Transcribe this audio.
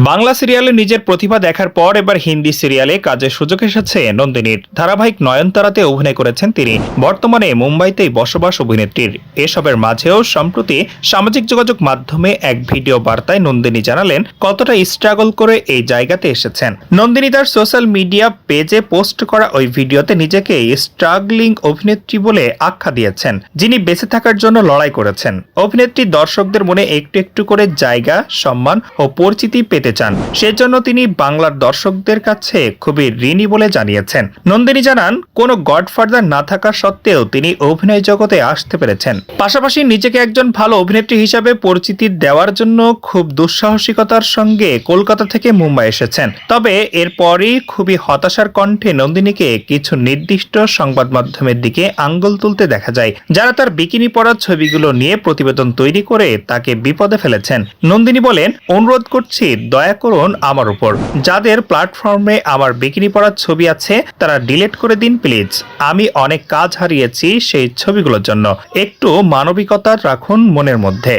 বাংলা সিরিয়ালে নিজের প্রতিভা দেখার পর এবার হিন্দি সিরিয়ালে কাজের সুযোগ এসেছে নন্দিনীর। ধারাবাহিক নয়নতারাতে অভিনয় করেছেন তিনি। বর্তমানে মুম্বাইতেই বসবাস অভিনেত্রীর। এসবের মাঝেও সম্প্রতি সামাজিক যোগাযোগ মাধ্যমে এক ভিডিও বার্তায় নন্দিনী জানালেন কতটা স্ট্রাগল করে এই জায়গাতে এসেছেন। নন্দিনী তার সোশ্যাল মিডিয়া পেজে পোস্ট করা ওই ভিডিওতে নিজেকে স্ট্রাগলিং অভিনেত্রী বলে আখ্যা দিয়েছেন, যিনি বেঁচে থাকার জন্য লড়াই করেছেন। অভিনেত্রী দর্শকদের মনে একটু একটু করে জায়গা, সম্মান ও পরিচিতি পেতে চান, সেজন্য তিনি বাংলার দর্শকদের কাছে খুবই ঋণী বলে জানিয়েছেন। নন্দিনী জানান, কোনো গডফাদার না থাকা সত্ত্বেও তিনি অভিনয় জগতে আসতে পেরেছেন। পাশাপাশি নিজেকে একজন ভালো অভিনেত্রী হিসাবে পরিচিতি দেওয়ার জন্য খুব দুঃসাহসিকতার সঙ্গে কলকাতা থেকে মুম্বাই এসেছেন। তবে এরপরই খুবই হতাশার কণ্ঠে নন্দিনীকে কিছু নির্দিষ্ট সংবাদ মাধ্যমের দিকে আঙ্গুল তুলতে দেখা যায়, যারা তার বিকিনি পরা ছবিগুলো নিয়ে প্রতিবেদন তৈরি করে তাকে বিপদে ফেলেছেন। নন্দিনী বলেন, অনুরোধ করছি, দয়া করুন আমার উপর। যাদের প্ল্যাটফর্মে আমার বিকিনি পরার ছবি আছে তারা ডিলিট করে দিন প্লিজ। আমি অনেক কাজ হারিয়েছি সেই ছবিগুলোর জন্য। একটু মানবিকতা রাখুন মনের মধ্যে।